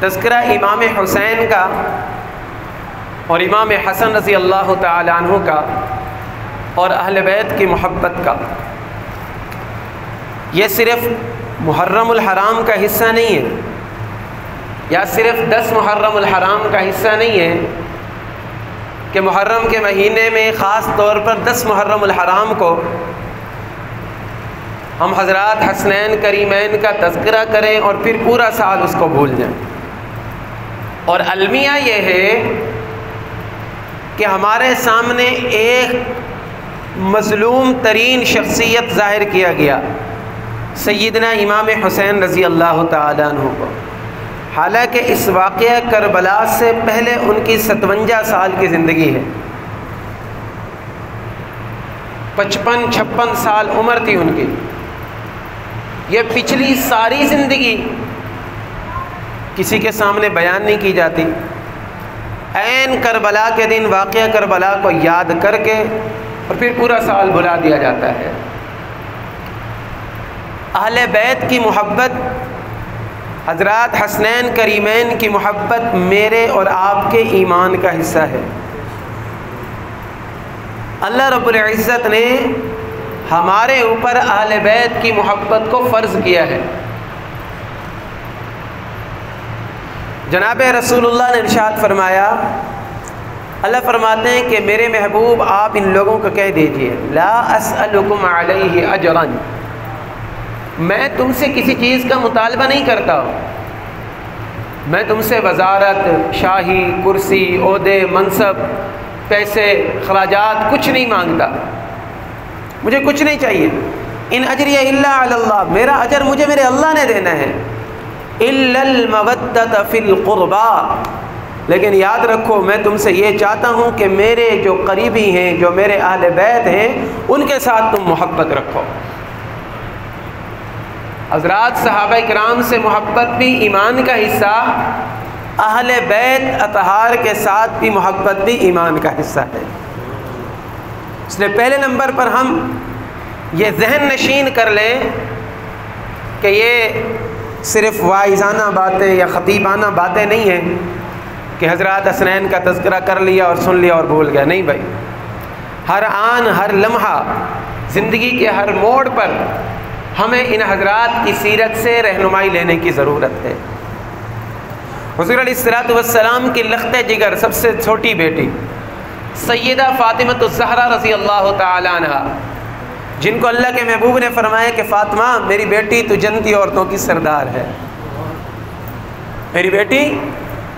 تذکرہ امام حسین کا اور امام حسن رضی اللہ تعالی عنہ کا اور اہل بیت کی محبت کا، یہ صرف محرم الحرام کا حصہ نہیں ہے، یا صرف 10 محرم الحرام کا حصہ نہیں ہے کہ محرم کے مہینے میں خاص طور پر 10 محرم الحرام کو ہم حضرات حسنین کریمین کا تذکرہ کریں اور پھر پورا سال اس کو بھول جائیں۔ اور المیہ یہ ہے کہ ہمارے سامنے ایک مظلوم ترین شخصیت ظاہر کیا گیا، سیدنا امام حسین رضی اللہ تعالیٰ عنہ کو، حالانکہ اس واقعہ کربلا سے پہلے ان کی 57 سال کی زندگی ہے، 55-56 سال عمر تھی ان کی۔ یہ پچھلی ساری زندگی کسی کے سامنے بیان نہیں کی جاتی، عین کربلا کے دن واقعہ کربلا کو یاد کر کے اور پھر پورا سال بھلا دیا جاتا ہے۔ اہل بیت کی محبت، حضرات حسنین کریمین کی محبت میرے اور آپ کے ایمان کا حصہ ہے۔ اللہ رب العزت نے ہمارے اوپر اہل بیت کی محبت کو فرض کیا ہے۔ جناب رسول اللہ نے ارشاد فرمایا، اللہ فرماتے ہیں کہ میرے محبوب آپ ان لوگوں کو کہہ دیجئے لا اسألکم علیہ اجرا، میں تم سے کسی چیز کا مطالبہ نہیں کرتا ہوں، میں تم سے وزارت، شاہی، کرسی، عہدے، منصب، پیسے، خراجات کچھ نہیں مانگتا، مجھے کچھ نہیں چاہیے۔ ان اجری الا علی اللہ، میرا اجر مجھے میرے اللہ نے دینا ہے۔ الا المودۃ فی القربى، لیکن یاد رکھو میں تم سے یہ چاہتا ہوں کہ میرے جو قریبی ہیں، جو میرے اہل بیت ہیں، ان کے ساتھ تم محبت رکھو۔ حضرات صحابہ کرام سے محبت بھی ایمان کا حصہ، اہل بیت اطہار کے ساتھ بھی محبت بھی ایمان کا حصہ ہے۔ اس لیے پہلے نمبر پر ہم یہ ذہن نشین کر لیں کہ یہ صرف واعظانہ باتیں یا خطیبانہ باتیں نہیں ہیں کہ حضرات حسنین کا تذکرہ کر لیا اور سن لیا اور بھول گیا، نہیں بھائی، ہر آن ہر لمحہ زندگی کے ہر موڑ پر ہمیں ان حضرات کی سیرت سے رہنمائی لینے کی ضرورت ہے۔ حضور علیہ الصلوۃ والسلام کی لخت جگر سب سے چھوٹی بیٹی سیدہ فاطمہ الزہرا رضی اللہ تعالی عنہ، جن کو اللہ کے محبوب نے فرمایا کہ فاطمہ میری بیٹی تو جنتی عورتوں کی سردار ہے، میری بیٹی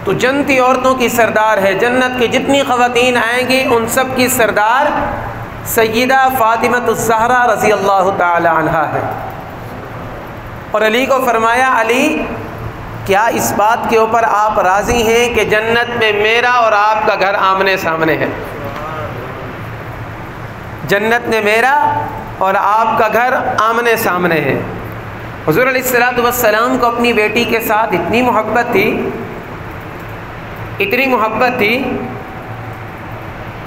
تو جنتی عورتوں کی سردار ہے، جنت کی جتنی خواتین آئیں گی ان سب کی سردار سیدہ فاطمہ الزہرا رضی اللہ تعالی عنہا ہے۔ اور علی کو فرمایا علی کیا اس بات کے اوپر آپ راضی ہیں کہ جنت میں میرا اور آپ کا گھر آمنے سامنے ہے؟ جنت میں میرا اور آپ کا گھر آمنے سامنے ہے۔ حضور علیہ الصلوۃ والسلام کو اپنی بیٹی کے ساتھ اتنی محبت تھی، اتنی محبت تھی،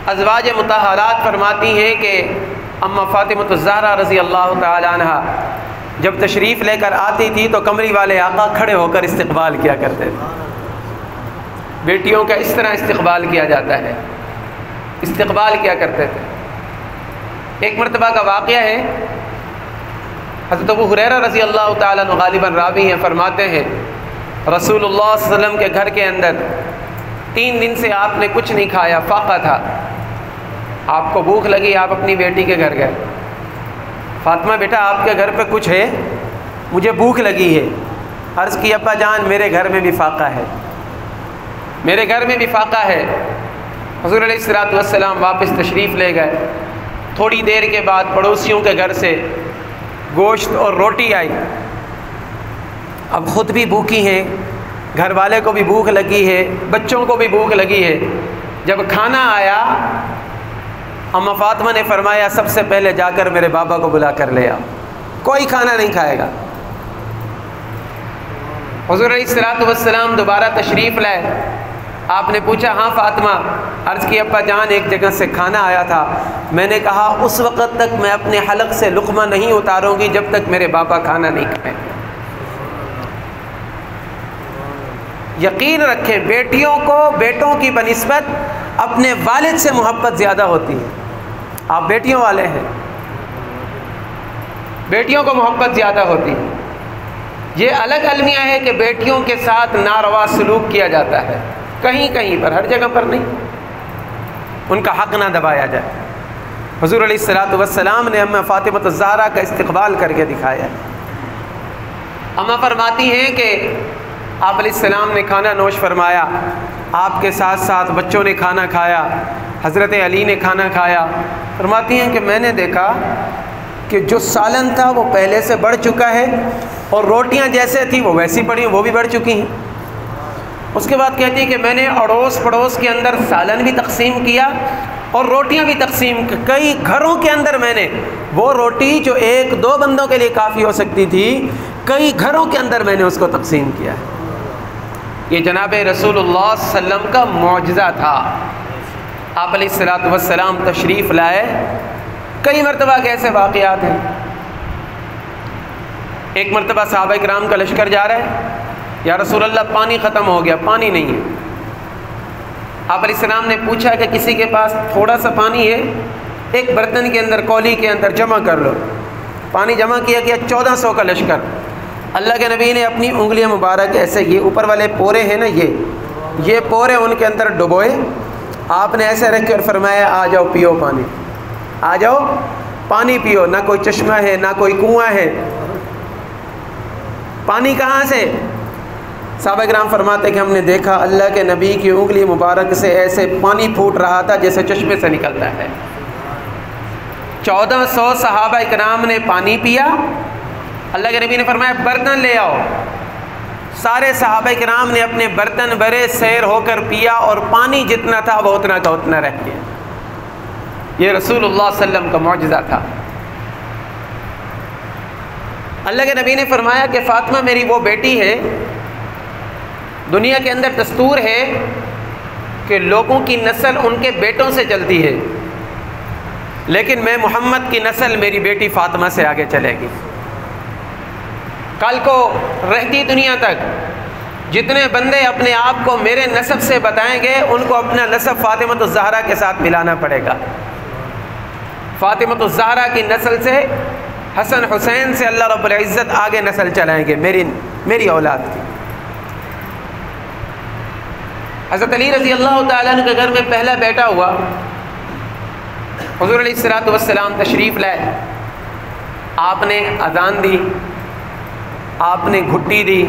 ازواج مطہرات فرماتی ہیں کہ اما فاطمہ الزہرا رضی اللہ تعالی عنہ جب تشریف لے کر آتی تھی تو کمری والے آقا کھڑے ہو کر استقبال کیا کرتے تھے۔ بیٹیوں کا اس طرح استقبال کیا جاتا ہے، استقبال کیا کرتے تھے۔ ایک مرتبہ کا واقعہ ہے، حضرت ابو ہریرہ رضی اللہ تعالیٰ عنہ غالباً راوی ہیں، فرماتے ہیں رسول اللہ صلی اللہ علیہ وسلم کے گھر کے اندر 3 دن سے آپ نے کچھ نہیں کھایا، فاقہ تھا، آپ کو بھوک لگی، آپ اپنی بیٹی کے گھر گئے، فاطمہ بیٹا آپ کے گھر پہ کچھ ہے؟ مجھے بھوک لگی ہے۔ عرض کی ابا جان میرے گھر میں بھی فاقہ ہے، میرے گھر میں بھی فاقہ ہے۔ حضور علیہ الصلوۃ والسلام واپس تشریف لے گئے۔ تھوڑی دیر کے بعد پڑوسیوں کے گھر سے گوشت اور روٹی آئی، اب خود بھی بھوکی ہیں، گھر والے کو بھی بھوک لگی ہے، بچوں کو بھی بھوک لگی ہے۔ جب کھانا آیا اما فاطمہ نے فرمایا سب سے پہلے جا کر میرے بابا کو بلا کر لے آؤ، کوئی کھانا نہیں کھائے گا۔ حضور علیہ الصلوۃ والسلام دوبارہ تشریف لائے، آپ نے پوچھا ہاں فاطمہ؟ عرض کی ابا جان ایک جگہ سے کھانا آیا تھا، میں نے کہا اس وقت تک میں اپنے حلق سے لقمہ نہیں اتاروں گی جب تک میرے بابا کھانا نہیں کھائیں۔ یقین رکھیں بیٹیوں کو بیٹوں کی بنسبت اپنے والد سے محبت زیادہ ہوتی ہے. آپ بیٹیوں والے ہیں، بیٹیوں کو محبت زیادہ ہوتی ہے. یہ الگ المیہ ہے کہ بیٹیوں کے ساتھ ناروا سلوک کیا جاتا ہے، کہیں کہیں پر، ہر جگہ پر نہیں. ان کا حق نہ دبایا جائے. حضور علیہ الصلوۃ والسلام نے اماں فاطمہ الزہرا کا استقبال کر کے دکھایا. اماں فرماتی ہیں کہ آپ علیہ السلام نے کھانا نوش فرمایا، آپ کے ساتھ ساتھ بچوں نے کھانا کھایا، حضرت علی نے کھانا کھایا. فرماتی ہیں کہ میں نے دیکھا کہ جو سالن تھا وہ پہلے سے بڑھ چکا ہے اور روٹیاں جیسے تھیں وہ ویسی پڑی وہ بھی بڑھ چکی ہیں. اس کے بعد کہتی ہے کہ میں نے اڑوس پڑوس کے اندر سالن بھی تقسیم کیا اور روٹیاں بھی تقسیم کی. کئی گھروں کے اندر میں نے وہ روٹی جو 1-2 بندوں کے لیے کافی ہو سکتی تھی، کئی گھروں کے اندر میں نے اس کو تقسیم کیا. یہ جناب رسول اللہ صلی اللہ علیہ وسلم کا معجزہ تھا. آپ علیہ الصلوۃ والسلام تشریف لائے. کئی مرتبہ کے ایسے واقعات ہیں. ایک مرتبہ صحابہ کرام کا لشکر جا رہا ہے، یا رسول اللہ پانی ختم ہو گیا، پانی نہیں ہے. آپ علیہ السلام نے پوچھا کہ کسی کے پاس تھوڑا سا پانی ہے، ایک برتن کے اندر کولی کے اندر جمع کر لو. پانی جمع کیا گیا. 1400 کا لشکر. اللہ کے نبی نے اپنی انگلیاں مبارک ایسے، یہ اوپر والے پورے ہیں نا، یہ پورے ان کے اندر ڈبوئے. آپ نے ایسے رکھ کر فرمایا آ جاؤ پیو پانی، آ جاؤ پانی پیو. نہ کوئی چشمہ ہے نہ کوئی کنواں ہے، پانی کہاں سے؟ صحابہ کرام فرماتے کہ ہم نے دیکھا اللہ کے نبی کی انگلی مبارک سے ایسے پانی پھوٹ رہا تھا جیسے چشمے سے نکلتا ہے. 1400 صحابہ کرام نے پانی پیا. اللہ کے نبی نے فرمایا برتن لے آؤ. سارے صحابہ کرام نے اپنے برتن بھرے، سیر ہو کر پیا اور پانی جتنا تھا وہ اتنا کا اتنا رہ گیا. یہ رسول اللہ صلی اللہ علیہ وسلم کا معجزہ تھا. اللہ کے نبی نے فرمایا کہ فاطمہ میری وہ بیٹی ہے. دنیا کے اندر دستور ہے کہ لوگوں کی نسل ان کے بیٹوں سے چلتی ہے، لیکن میں محمد کی نسل میری بیٹی فاطمہ سے آگے چلے گی. کل کو رہتی دنیا تک جتنے بندے اپنے آپ کو میرے نسب سے بتائیں گے ان کو اپنا نسب فاطمہ الزہرا کے ساتھ ملانا پڑے گا. فاطمہ الزہرا کی نسل سے، حسن حسین سے اللہ رب العزت آگے نسل چلائیں گے میری اولاد کی. حضرت علی رضی اللہ تعالیٰ عنہ کے گھر میں پہلا بیٹا ہوا. حضور علیہ الصلوۃ والسلام تشریف لائے. آپ نے اذان دی، آپ نے گھٹی دی.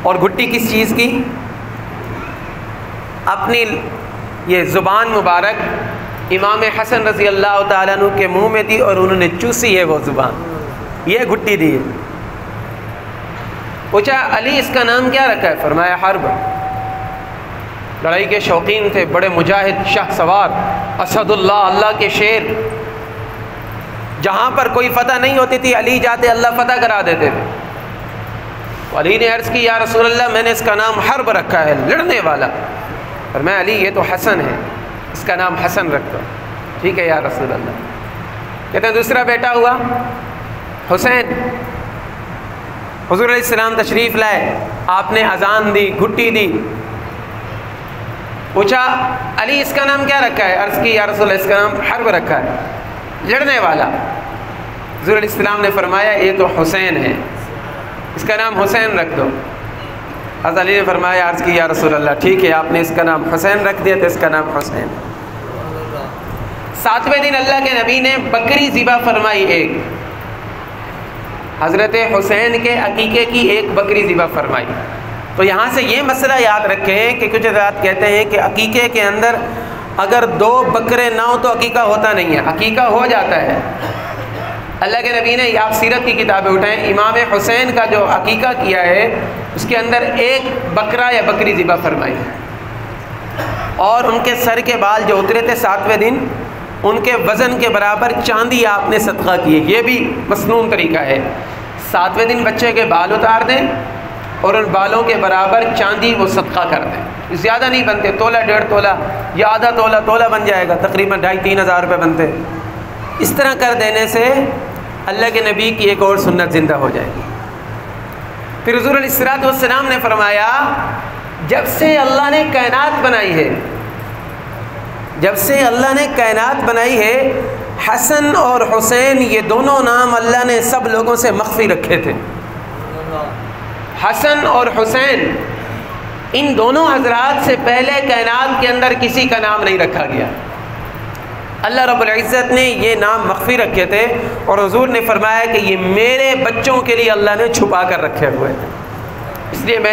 اور گھٹی کس چیز کی؟ اپنی یہ زبان مبارک امام حسن رضی اللہ تعالیٰ عنہ کے منہ میں دی اور انہوں نے چوسی ہے وہ زبان. یہ گھٹی دی. پوچھا علی اس کا نام کیا رکھا ہے؟ فرمایا حرب. لڑائی کے شوقین تھے، بڑے مجاہد، شاہ سوار، اسد اللہ، اللہ کے شیر. جہاں پر کوئی فتح نہیں ہوتی تھی علی جاتے اللہ فتح کرا دیتے تھے. علی نے عرض کی یا رسول اللہ میں نے اس کا نام حرب رکھا ہے، لڑنے والا. فرمایا علی یہ تو حسن ہے، اس کا نام حسن رکھ دو. ٹھیک ہے یا رسول اللہ. کہتے ہیں دوسرا بیٹا ہوا حسین. حضور علیہ السلام تشریف لائے. آپ نے اذان دی، گھٹی دی. پوچھا علی اس کا نام کیا رکھا ہے؟ عرض کی یا رسول اللہ اس کا نام حرب رکھا ہے، لڑنے والا. حضور علیہ السلام نے فرمایا یہ تو حسین ہے، اس کا نام حسین رکھ دو. حضرت علی نے فرمایا عرض کی یا رسول اللہ ٹھیک ہے آپ نے اس کا نام حسین رکھ دیا تو اس کا نام حسین. 7ویں دن اللہ کے نبی نے بکری ذبح فرمائی. ایک حضرت حسین کے عقیقے کی ایک بکری ذبح فرمائی. تو یہاں سے یہ مسئلہ یاد رکھیں کہ کچھ حضرات کہتے ہیں کہ عقیقے کے اندر اگر 2 بکرے نہ ہو تو عقیقہ ہوتا نہیں ہے. عقیقہ ہو جاتا ہے. اللہ کے نبی نے آپ سیرت کی کتابیں اٹھائیں، امام حسین کا جو عقیقہ کیا ہے اس کے اندر 1 بکرا یا بکری ذبح فرمائی. اور ان کے سر کے بال جو اترے تھے 7ویں دن ان کے وزن کے برابر چاندی آپ نے صدقہ کیے. یہ بھی مسنون طریقہ ہے. 7ویں دن بچے کے بال اتار دیں اور ان بالوں کے برابر چاندی وہ صدقہ کر دیں. زیادہ نہیں بنتے، تولہ 1.5 تولہ یا آدھا تولہ بن جائے گا، تقریباً 2,500-3,000 ہزار روپے بنتے. اس طرح کر دینے سے اللہ کے نبی کی ایک اور سنت زندہ ہو جائے گی. پھر حضور علیہ الصلوۃ والسلام نے فرمایا جب سے اللہ نے کائنات بنائی ہے، جب سے اللہ نے کائنات بنائی ہے، حسن اور حسین یہ دونوں نام اللہ نے سب لوگوں سے مخفی رکھے تھے۔ حسن اور حسین ان دونوں حضرات سے پہلے کائنات کے اندر کسی کا نام نہیں رکھا گیا، اللہ رب العزت نے یہ نام مخفی رکھے تھے، اور حضور نے فرمایا کہ یہ میرے بچوں کے لیے اللہ نے چھپا کر رکھے ہوئے تھے، اس لیے میں